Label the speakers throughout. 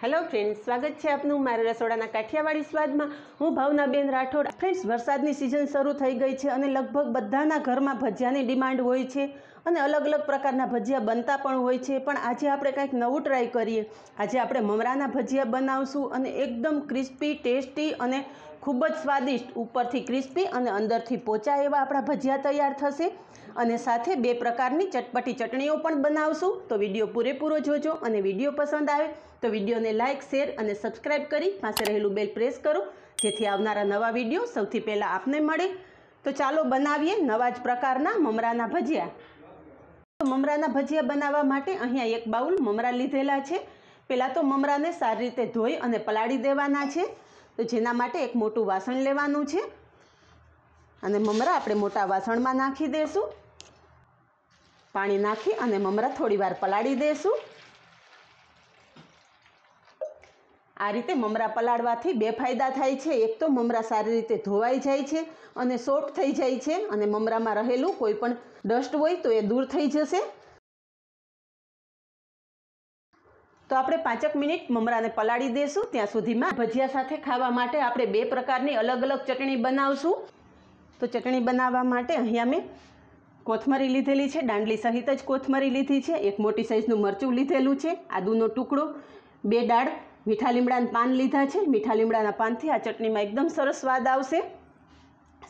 Speaker 1: Hello friends, स्वागत है आपનું મારા રસોડાના કાઠિયાવાડી સ્વાદમાં। હું ભાવનાબેન રાઠોડ। ફ્રેન્ડ્સ, વરસાદની સિઝન શરૂ થઈ ગઈ છે અને લગભગ બધાના ઘરમાં ભજીયાની ડિમાન્ડ હોય છે અને અલગ અલગ પ્રકારના ભજીયા બનતા પણ હોય છે। પણ આજે આપણે કંઈક નવું ટ્રાય કરીએ। આજે આપણે મમરાના ભજીયા બનાવશું અને એકદમ ક્રિસ્પી, ટેસ્ટી અને ખૂબ જ સ્વાદિષ્ટ, ઉપરથી ક્રિસ્પી અને અંદરથી પોચા એવા આપણા ભજીયા તૈયાર થશે। અને સાથે બે પ્રકારની ચટપટી ચટણીઓ પણ બનાવશું। તો વિડીયો પૂરેપૂરો જોજો અને વિડીયો પસંદ આવે તો વિડીયોને લાઇક, શેર અને સબસ્ક્રાઈબ કરી પાસે રહેલું બેલ પ્રેસ કરો, જેથી આવનારા નવા વિડીયો સૌથી પહેલાં આપને મળે। તો ચાલો બનાવીએ નવા જ પ્રકારના મમરાના ભજીયા। મમરાના ભજીયા બનાવવા માટે અહીંયા એક બાઉલ મમરા લીધેલા છે। પહેલાં તો મમરાને સારી રીતે ધોઈ અને પલાળી દેવાના છે। તો જેના માટે એક મોટું વાસણ લેવાનું છે અને મમરા આપણે મોટા વાસણમાં નાખી દઈશું। પાણી નાખી અને મમરા થોડીવાર પલાળી દઈશું। આ રીતે મમરા પલાળવાથી બે ફાયદા થાય છે। એક તો મમરા સારી રીતે ધોવાઈ જાય છે અને સોફ્ટ થઈ જાય છે અને મમરામાં રહેલું કોઈ પણ ડસ્ટ હોય તો એ દૂર થઈ જશે। તો આપણે 5 મિનિટ મમરાને પલાળી દઈશું। ત્યાં સુધીમાં ભજીયા સાથે ખાવા માટે આપણે બે પ્રકારની અલગ અલગ ચટણી બનાવશું। તો ચટણી બનાવવા માટે અહીંયા મેં કોથમરી લીધેલી છે, દાંડલી સહિત જ કોથમરી લીધી છે। એક મોટી સાઈઝનું મરચું લીધેલું છે, આદુનો ટુકડો, 2 દાળ મીઠા લીમડાના પાન લીધા છે। મીઠા લીમડાના પાનથી આ ચટણીમાં એકદમ સરસ સ્વાદ આવશે।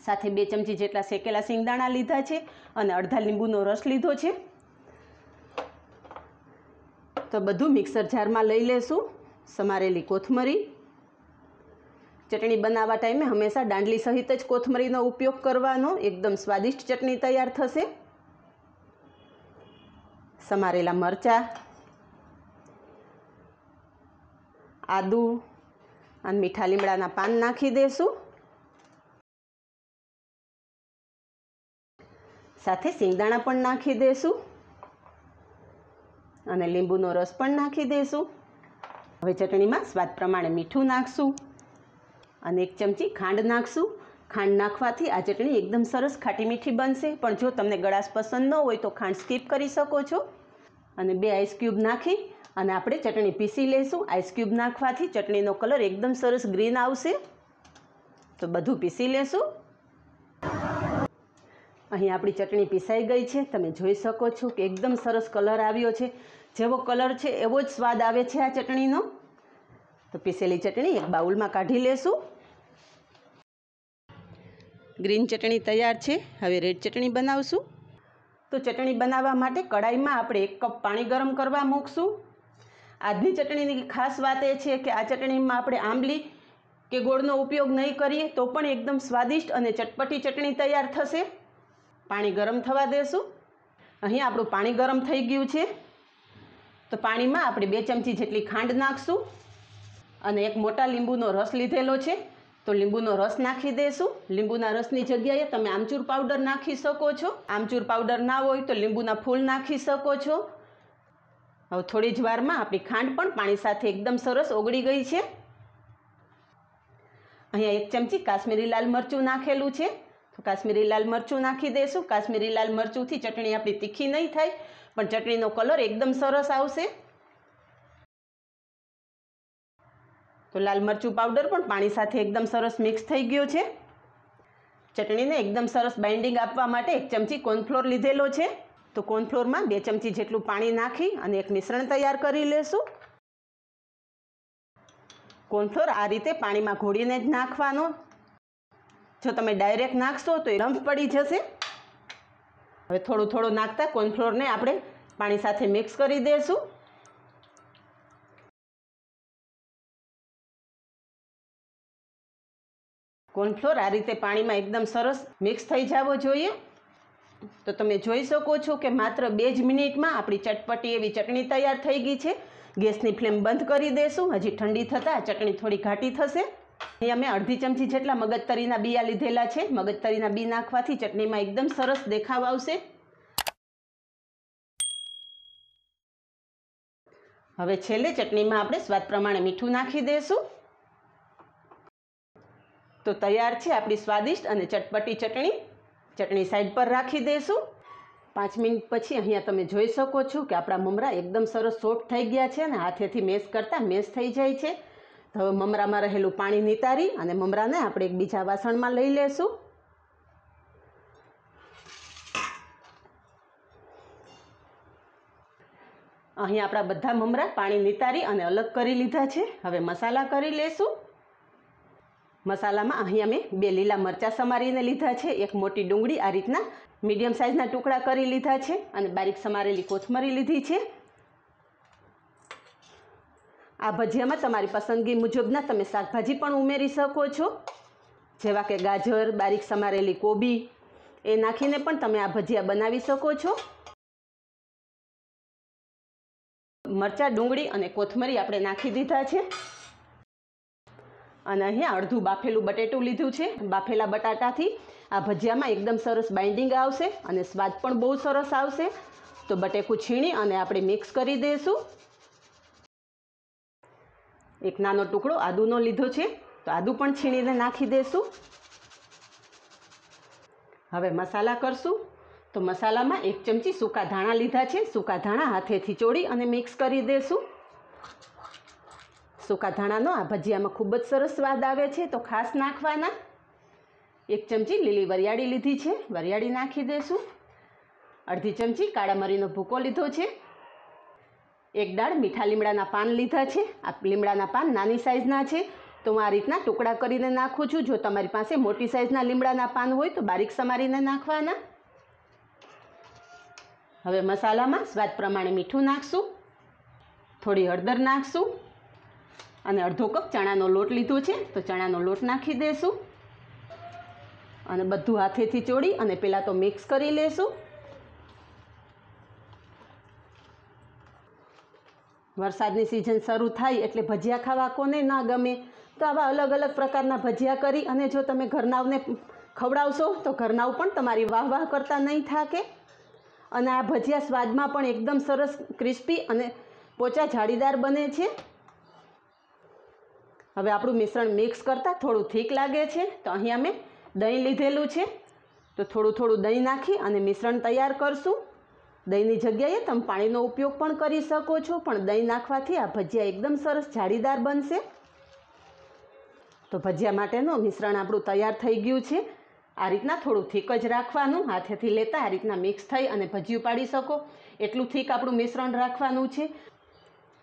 Speaker 1: સાથે 2 ચમચી જેટલા શેકેલા સિંગદાણા લીધા છે અને અડધા લીંબુનો રસ લીધો છે। તો બધું મિક્સર જારમાં લઈ લેશું। સમારેલી કોથમરી, ચટણી બનાવવા ટાઈમે હંમેશા દાંડલી સહિત જ કોથમરીનો ઉપયોગ કરવાનો, એકદમ સ્વાદિષ્ટ ચટણી તૈયાર થશે। સમારેલા મરચાં, આદુ અને મીઠા લીમડાના પાન નાખી દઈશું। સાથે સિંગદાણા પણ નાખી દઈશું અને લીંબુનો રસ પણ નાખી દઈશું। હવે ચટણીમાં સ્વાદ પ્રમાણે મીઠું નાખશું અને 1 ચમચી ખાંડ નાખશું। ખાંડ નાખવાથી આ ચટણી એકદમ સરસ ખાટી મીઠી બનશે। પણ જો તમને ગળાશ પસંદ ન હોય તો ખાંડ સ્કીપ કરી શકો છો। અને 2 આઈસ ક્યુબ નાખી અને આપણે ચટણી પીસી લઈશું। આઈસ ક્યુબ નાખવાથી ચટણીનો કલર એકદમ સરસ ગ્રીન આવશે। તો બધું પીસી લેશું। અહીં આપણી ચટણી પીસાઈ ગઈ છે। તમે જોઈ શકો છો કે એકદમ સરસ કલર આવ્યો છે। જેવો કલર છે એવો જ સ્વાદ આવે છે આ ચટણીનો। તો પીસેલી ચટણી એક બાઉલમાં કાઢી લેશું। ગ્રીન ચટણી તૈયાર છે। હવે રેડ ચટણી બનાવશું। તો ચટણી બનાવવા માટે કડાઈમાં આપણે 1 કપ પાણી ગરમ કરવા મૂકશું। આજની ચટણીની ખાસ વાત એ છે કે આ ચટણીમાં આપણે આંબલી કે ગોળનો ઉપયોગ નહીં કરીએ તો પણ એકદમ સ્વાદિષ્ટ અને ચટપટી ચટણી તૈયાર થશે। પાણી ગરમ થવા દેશું। અહીં આપણું પાણી ગરમ થઈ ગયું છે। તો પાણીમાં આપણે 2 ચમચી જેટલી ખાંડ નાખશું અને એક મોટા લીંબુનો રસ લીધેલો છે। તો લીંબુનો રસ નાખી દઈશું। લીંબુના રસની જગ્યાએ તમે આમચૂર પાવડર નાખી શકો છો। આમચૂર પાવડર ના હોય તો લીંબુના ફૂલ નાખી શકો છો। હવે થોડી જ વારમાં આપણી ખાંડ પણ પાણી સાથે એકદમ સરસ ઓગળી ગઈ છે। અહીંયા 1 ચમચી કાશ્મીરી લાલ મરચું નાખેલું છે। તો કાશ્મીરી લાલ મરચું નાખી દઈશું। કાશ્મીરી લાલ મરચુંથી ચટણી આપણી તીખી નહીં થાય પણ ચટણીનો કલર એકદમ સરસ આવશે। તો લાલ મરચું પાવડર પણ પાણી સાથે એકદમ સરસ મિક્સ થઈ ગયો છે। ચટણીને એકદમ સરસ બાઇન્ડિંગ આપવા માટે 1 ચમચી કોર્નફ્લોર લીધેલો છે। તો કોર્નફ્લોરમાં 2 ચમચી જેટલું પાણી નાખી અને એક મિશ્રણ તૈયાર કરી લેશું। કોર્નફ્લોર આ રીતે પાણીમાં ઘોળીને જ નાખવાનો। જો તમે ડાયરેક્ટ નાખશો તો એ લમ્પ પડી જશે। હવે થોડું થોડું નાખતા કોર્નફ્લોરને આપણે પાણી સાથે મિક્સ કરી દઈશું। કોર્નફ્લોર આ રીતે પાણીમાં એકદમ સરસ મિક્સ થઈ જવો જોઈએ। તો તમે જોઈ શકો છો કે માત્ર 2 જ મિનિટમાં આપણી ચટપટી એવી ચટણી તૈયાર થઈ ગઈ છે। ગેસની ફ્લેમ બંધ કરી દઈશું। હજી ઠંડી થતાં ચટણી થોડી ઘાટી થશે। અહીંયા મેં અડધી ચમચી જેટલા મગજતરીના બિયા લીધેલા છે। મગજતરીના બી નાખવાથી ચટણીમાં એકદમ સરસ દેખાવ આવશે। હવે છેલ્લે ચટણીમાં આપણે સ્વાદ પ્રમાણે મીઠું નાખી દઈશું। તો તૈયાર છે આપણી સ્વાદિષ્ટ અને ચટપટી ચટણી। ચટણી સાઈડ પર રાખી દઈશું। 5 મિનિટ પછી અહીંયા તમે જોઈ શકો છો કે આપણા મમરા એકદમ સરસ સોફ્ટ થઈ ગયા છે અને હાથેથી મેશ કરતાં મેશ થઈ જાય છે. તો હવે મમરામાં રહેલું પાણી નિતારી અને મમરાને આપણે એક બીજા વાસણમાં લઈ લેશું. અહીં આપણા બધા મમરા પાણી નિતારી અને અલગ કરી લીધા છે. હવે મસાલા કરી લેશું. મસાલામાં અહીં અમે 2 લીલા મરચાં સમારીને લીધા છે, 1 મોટી ડુંગળી આ રીતના મીડિયમ સાઇઝના ટુકડા કરી લીધા છે અને બારીક સમારેલી કોથમરી લીધી છે. આ ભજીયામાં તમારી પસંદગી મુજબના તમે શાકભાજી પણ ઉમેરી શકો છો, જેવા કે ગાજર, બારીક સમારેલી કોબી એ નાખીને પણ તમે આ ભજીયા બનાવી શકો છો. મરચાં, ડુંગળી અને કોથમરી આપણે નાખી દીધા છે અને અહીંયા અડધું બાફેલું બટેટું લીધું છે. બાફેલા બટાટાથી આ ભજીયામાં એકદમ સરસ બાઇન્ડિંગ આવશે અને સ્વાદ પણ બહુ સરસ આવશે. તો બટેકું છીણી અને આપણે મિક્સ કરી દઈશું. એક નાનો ટુકડો આદુનો લીધો છે, તો આદુ પણ છીણીને નાખી દઈશું. હવે મસાલા કરશું. તો મસાલામાં 1 ચમચી સૂકા ધાણા લીધા છે. સૂકા ધાણા હાથેથી ચોળી અને મિક્સ કરી દઈશું. સૂકા ધાણાનો આ ભજીયામાં ખૂબ જ સરસ સ્વાદ આવે છે, તો ખાસ નાખવાના. 1 ચમચી લીલી વરિયાળી લીધી છે, વરિયાળી નાખી દઈશું. અડધી ચમચી કાળા મરીનો ભૂકો લીધો છે. 1 ડાળ મીઠા લીમડાના પાન લીધા છે. આ લીમડાના પાન નાની સાઇઝના છે, તો હું આ રીતના ટુકડા કરીને નાખું છું. જો તમારી પાસે મોટી સાઇઝના લીમડાના પાન હોય તો બારીક સમારીને નાખવાના. હવે મસાલામાં સ્વાદ પ્રમાણે મીઠું નાખશું, થોડી હળદર નાખશું અને અડધો કપ ચણાનો લોટ લીધો છે, તો ચણાનો લોટ નાખી દઈશું અને બધું હાથેથી ચોળી અને પહેલાં તો મિક્સ કરી લેશું. વરસાદની સિઝન શરૂ થાય એટલે ભજીયા ખાવા કોને ના ગમે. તો આવા અલગ અલગ પ્રકારના ભજીયા કરી અને જો તમે ઘરનાઓને ખવડાવશો તો ઘરનાઓ પણ તમારી વાહ વાહ કરતા નહીં થાકે. અને આ ભજીયા સ્વાદમાં પણ એકદમ સરસ ક્રિસ્પી અને પોચા જાળીદાર બને છે. હવે આપણું મિશ્રણ મિક્સ કરતાં થોડું થીક લાગે છે, તો અહીંયા મેં દહીં લીધેલું છે, તો થોડું દહીં નાખી અને મિશ્રણ તૈયાર કરશું. દહીંની જગ્યાએ તમે પાણીનો ઉપયોગ પણ કરી શકો છો, પણ દહીં નાખવાથી આ ભજીયા એકદમ સરસ જાળીદાર બનશે. તો ભજીયા માટેનું મિશ્રણ આપણું તૈયાર થઈ ગયું છે. આ રીતના થોડું થીક જ રાખવાનું, હાથેથી લેતા આ રીતના મિક્સ થઈ અને ભજીયું પાડી શકો એટલું થીક આપણું મિશ્રણ રાખવાનું છે.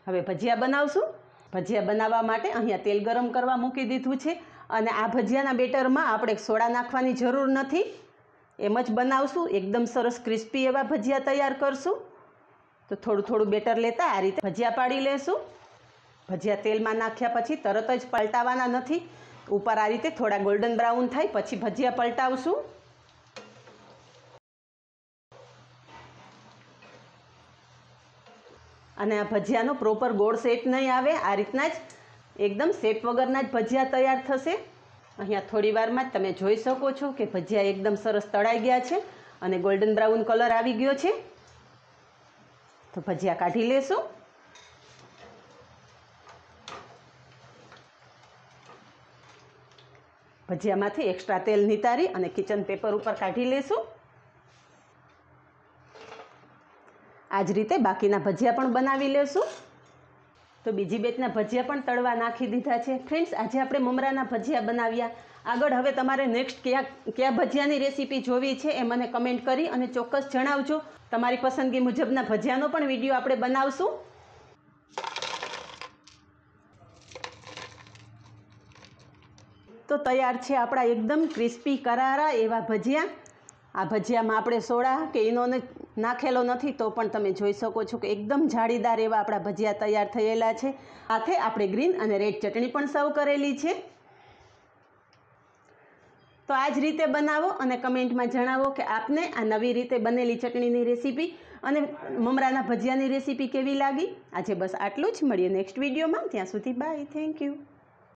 Speaker 1: હવે ભજીયા બનાવશું. ભજીયા બનાવવા માટે અહીંયા તેલ ગરમ કરવા મૂકી દીધું છે અને આ ભજીયાના બેટરમાં આપણે સોડા નાખવાની જરૂર નથી, એમ જ બનાવશું. એકદમ સરસ ક્રિસ્પી એવા ભજીયા તૈયાર કરશું. તો થોડું બેટર લેતા આ રીતે ભજીયા પાડી લેશું. ભજીયા તેલમાં નાખ્યા પછી તરત જ પલટાવવાના નથી, ઉપર આ રીતે થોડા ગોલ્ડન બ્રાઉન થાય પછી ભજીયા પલટાવશું. અને આ ભજીયાનો પ્રોપર ગોળ શેપ નહીં આવે, આ રીતના જ એકદમ શેપ વગરના જ ભજીયા તૈયાર થશે. અહીંયા થોડી વારમાં જ તમે જોઈ શકો છો કે ભજીયા એકદમ સરસ તળાઈ ગયા છે અને ગોલ્ડન બ્રાઉન કલર આવી ગયો છે. તો ભજીયા કાઢી લેશું. ભજીયામાંથી એક્સ્ટ્રા તેલ નિતારી અને કિચન પેપર ઉપર કાઢી લેશું. આ જ રીતે બાકીના ભજીયા પણ બનાવી લેશું. તો બીજી બેચના ભજીયા પણ તળવા નાખી દીધા છે. ફ્રેન્ડ્સ, આજે આપણે મમરાના ભજીયા બનાવ્યા. આગળ હવે તમારે નેક્સ્ટ કયા ભજીયાની રેસીપી જોવી છે એ મને કમેન્ટ કરી અને ચોક્કસ જણાવજો. તમારી પસંદગી મુજબના ભજીયાનો પણ વિડીયો આપણે બનાવશું. તો તૈયાર છે આપણા એકદમ ક્રિસ્પી કરારા એવા ભજીયા. આ ભજીયામાં આપણે સોડા કે ઈનોને નાખેલો નથી, તો પણ તમે જોઈ શકો છો કે એકદમ જાળીદાર એવા આપણા ભજીયા તૈયાર થયેલા છે. સાથે આપણે ગ્રીન અને રેડ ચટણી પણ સર્વ કરેલી છે. તો આ જ રીતે બનાવો અને કમેન્ટમાં જણાવો કે આપને આ નવી રીતે બનેલી ચટણીની રેસીપી અને મમરાના ભજીયાની રેસીપી કેવી લાગી. આજે બસ આટલું જ. મળીએ નેક્સ્ટ વિડીયોમાં. ત્યાં સુધી બાય. Thank you.